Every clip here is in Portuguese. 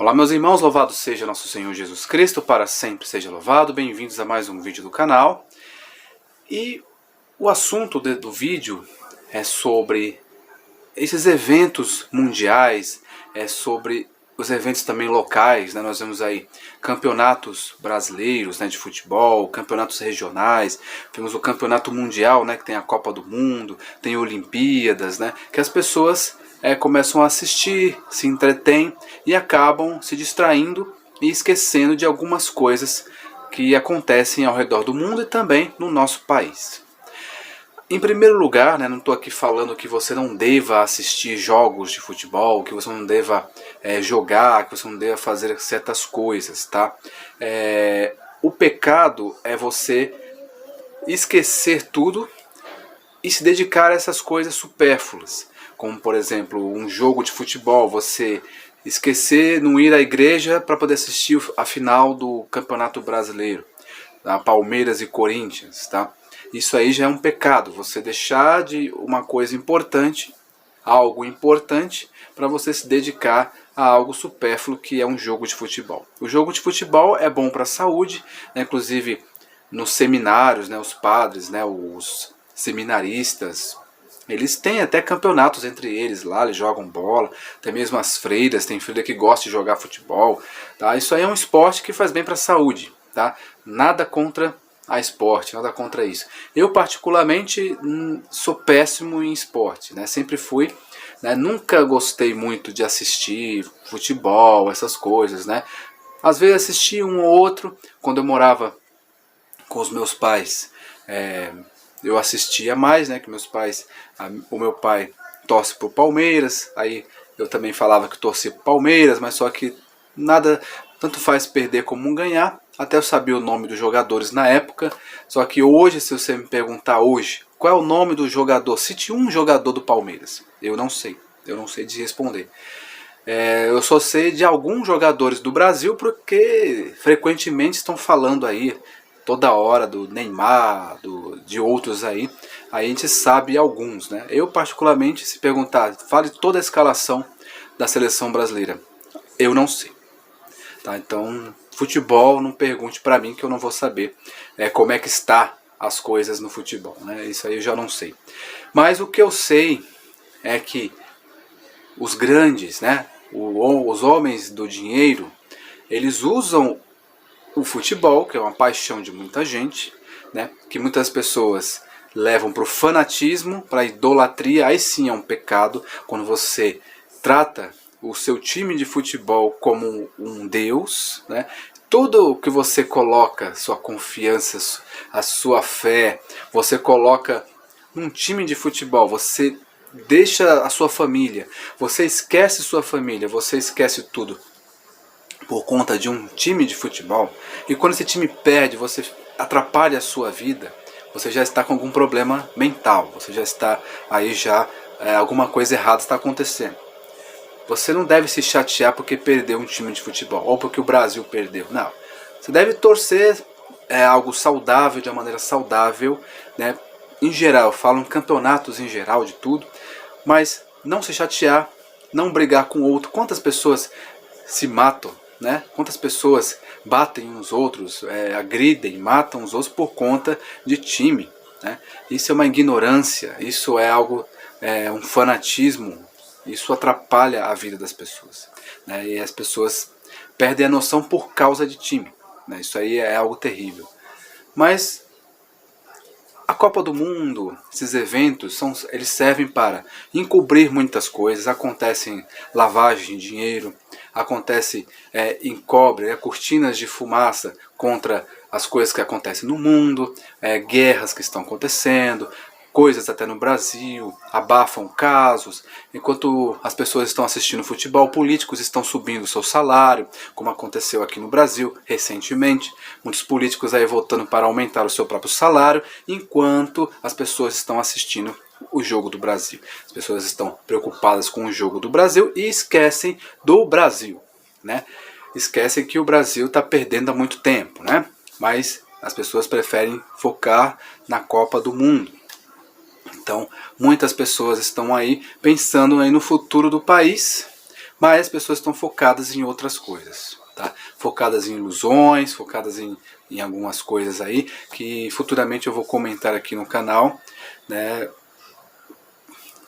Olá meus irmãos, louvado seja nosso Senhor Jesus Cristo, para sempre seja louvado, bem-vindos a mais um vídeo do canal. E o assunto do vídeo é sobre esses eventos mundiais, é sobre os eventos também locais, né? Nós vemos aí campeonatos brasileiros, né, de futebol, campeonatos regionais, temos o campeonato mundial, né, que tem a Copa do Mundo, tem Olimpíadas, né, que as pessoas começam a assistir, se entretêm e acabam se distraindo e esquecendo de algumas coisas que acontecem ao redor do mundo e também no nosso país. Em primeiro lugar, né, não estou aqui falando que você não deva assistir jogos de futebol, que você não deva jogar, que você não deva fazer certas coisas, tá? O pecado é você esquecer tudo e se dedicar a essas coisas supérfluas, como por exemplo um jogo de futebol, você esquecer, não ir à igreja para poder assistir a final do Campeonato Brasileiro, tá? Palmeiras e Corinthians, tá? Isso aí já é um pecado, você deixar de uma coisa importante, algo importante, para você se dedicar a algo supérfluo que é um jogo de futebol. O jogo de futebol é bom para a saúde, né? Inclusive nos seminários, né, os padres, né, os seminaristas, eles têm até campeonatos entre eles lá, eles jogam bola, até mesmo as freiras, tem freira que gosta de jogar futebol, tá? Isso aí é um esporte que faz bem para a saúde, tá? Nada contra a esporte, nada contra isso. Eu particularmente sou péssimo em esporte, né? Sempre fui, né? Nunca gostei muito de assistir futebol, essas coisas, né? Às vezes assisti um ou outro, quando eu morava com os meus pais, eu assistia mais, né, que meus pais, o meu pai torce pro Palmeiras, aí eu também falava que torcia pro Palmeiras, mas só que nada, tanto faz perder como ganhar, até eu sabia o nome dos jogadores na época, só que hoje, se você me perguntar hoje, qual é o nome do jogador, cite um jogador do Palmeiras, eu não sei de responder. Eu só sei de alguns jogadores do Brasil, porque frequentemente estão falando aí, toda hora, do Neymar, de outros aí a gente sabe alguns, né? Eu particularmente, se perguntar, fale toda a escalação da seleção brasileira, eu não sei, tá? Então, futebol, não pergunte pra mim que eu não vou saber como é que está as coisas no futebol, né? Isso aí eu já não sei. Mas o que eu sei é que os grandes, né, os homens do dinheiro, eles usam o futebol, que é uma paixão de muita gente, né, que muitas pessoas levam para o fanatismo, para a idolatria. Aí sim é um pecado, quando você trata o seu time de futebol como um deus, né? Tudo que você coloca, sua confiança, a sua fé, você coloca num time de futebol, você deixa a sua família, você esquece sua família, você esquece tudo por conta de um time de futebol, e quando esse time perde, você atrapalha a sua vida, você já está com algum problema mental, você já está aí, alguma coisa errada está acontecendo. Você não deve se chatear porque perdeu um time de futebol, ou porque o Brasil perdeu, não. Você deve torcer algo saudável, de uma maneira saudável, né? Em geral, eu falo em campeonatos em geral, de tudo, mas não se chatear, não brigar com o outro. Quantas pessoas se matam, né? Quantas pessoas batem uns outros, agridem, matam os outros por conta de time, né? Isso é uma ignorância, isso é algo, um fanatismo, isso atrapalha a vida das pessoas, né? E as pessoas perdem a noção por causa de time, né? Isso aí é algo terrível. Mas a Copa do Mundo, esses eventos, eles servem para encobrir muitas coisas. Acontecem lavagem de dinheiro, acontece encobre, cortinas de fumaça contra as coisas que acontecem no mundo, guerras que estão acontecendo, coisas até no Brasil, abafam casos. Enquanto as pessoas estão assistindo futebol, políticos estão subindo o seu salário, como aconteceu aqui no Brasil recentemente. Muitos políticos aí votando para aumentar o seu próprio salário, enquanto as pessoas estão assistindo o jogo do Brasil. As pessoas estão preocupadas com o jogo do Brasil e esquecem do Brasil, né? Esquecem que o Brasil está perdendo há muito tempo, né? Mas as pessoas preferem focar na Copa do Mundo. Então, muitas pessoas estão aí pensando aí no futuro do país, mas as pessoas estão focadas em outras coisas, tá? Focadas em ilusões, focadas em algumas coisas aí que futuramente eu vou comentar aqui no canal, né,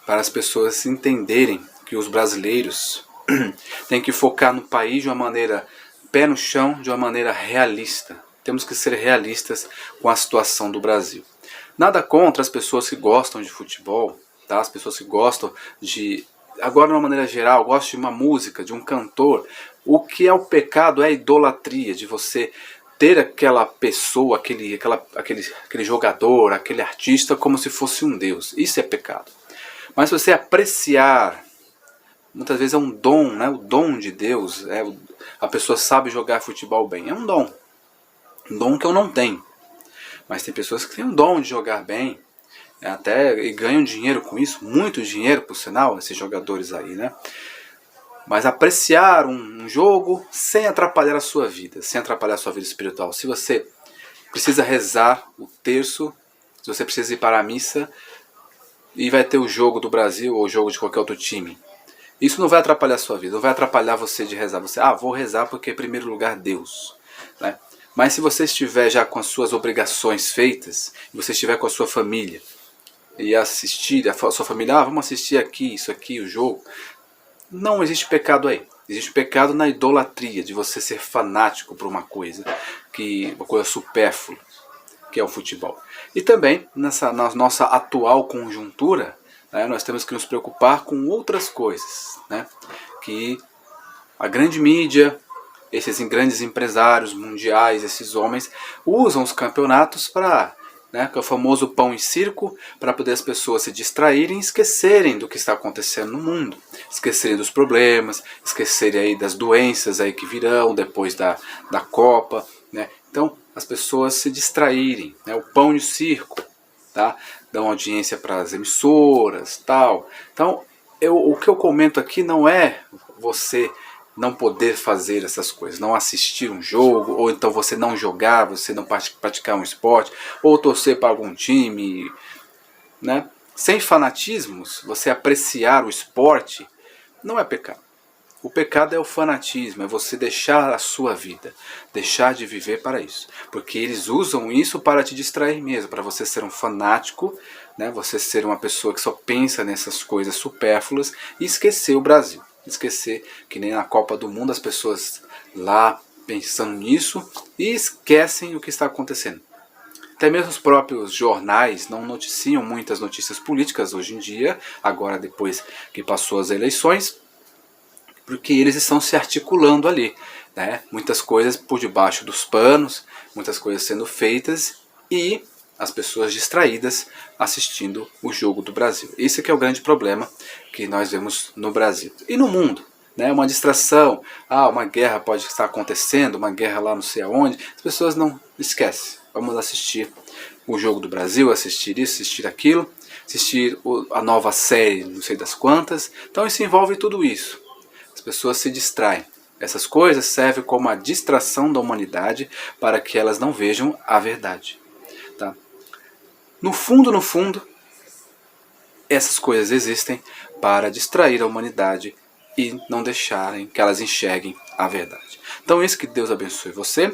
para as pessoas entenderem que os brasileiros têm que focar no país de uma maneira pé no chão, de uma maneira realista. Temos que ser realistas com a situação do Brasil. Nada contra as pessoas que gostam de futebol, tá? As pessoas que gostam de... Agora, de uma maneira geral, gostam de uma música, de um cantor. O que é o pecado é a idolatria, de você ter aquela pessoa, aquele jogador, aquele artista como se fosse um Deus. Isso é pecado. Mas se você apreciar, muitas vezes é um dom, né? O dom de Deus, a pessoa sabe jogar futebol bem, é um dom. Um dom que eu não tenho. Mas tem pessoas que têm um dom de jogar bem, até e ganham dinheiro com isso, muito dinheiro por sinal, esses jogadores aí, né? Mas apreciar um jogo sem atrapalhar a sua vida, sem atrapalhar a sua vida espiritual. Se você precisa rezar o terço, se você precisa ir para a missa e vai ter o jogo do Brasil ou o jogo de qualquer outro time, isso não vai atrapalhar a sua vida, não vai atrapalhar você de rezar. Você, vou rezar porque em primeiro lugar Deus, né? Mas se você estiver já com as suas obrigações feitas, e você estiver com a sua família, e assistir, a sua família, vamos assistir aqui, isso aqui, o jogo, não existe pecado aí. Existe pecado na idolatria, de você ser fanático por uma coisa supérflua, que é o futebol. E também, na nossa atual conjuntura, né, nós temos que nos preocupar com outras coisas, né, que a grande mídia, esses grandes empresários mundiais, esses homens, usam os campeonatos para, né, que é o famoso pão e circo, para poder as pessoas se distraírem e esquecerem do que está acontecendo no mundo, esquecerem dos problemas, esquecerem aí das doenças aí que virão depois da Copa, né? Então, as pessoas se distraírem, né? O pão e o circo, tá? Dão audiência para as emissoras, tal. Então, o que eu comento aqui não é você não poder fazer essas coisas, não assistir um jogo, ou então você não jogar, você não praticar um esporte, ou torcer para algum time, né? Sem fanatismos, você apreciar o esporte não é pecado. O pecado é o fanatismo, é você deixar a sua vida, deixar de viver para isso. Porque eles usam isso para te distrair mesmo, para você ser um fanático, né? Você ser uma pessoa que só pensa nessas coisas supérfluas e esquecer o Brasil. Esquecer que nem na Copa do Mundo as pessoas lá pensando nisso e esquecem o que está acontecendo. Até mesmo os próprios jornais não noticiam muitas notícias políticas hoje em dia, agora depois que passou as eleições, porque eles estão se articulando ali, né? Muitas coisas por debaixo dos panos, muitas coisas sendo feitas e as pessoas distraídas assistindo o jogo do Brasil. Esse que é o grande problema que nós vemos no Brasil e no mundo, né? Uma distração, uma guerra pode estar acontecendo, uma guerra lá não sei aonde, as pessoas não esquecem. Vamos assistir o jogo do Brasil, assistir isso, assistir aquilo, assistir a nova série, não sei das quantas. Então isso envolve tudo isso. As pessoas se distraem. Essas coisas servem como a distração da humanidade para que elas não vejam a verdade. Tá? No fundo, essas coisas existem para distrair a humanidade e não deixarem que elas enxerguem a verdade. Então, isso, que Deus abençoe você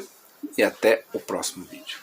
e até o próximo vídeo.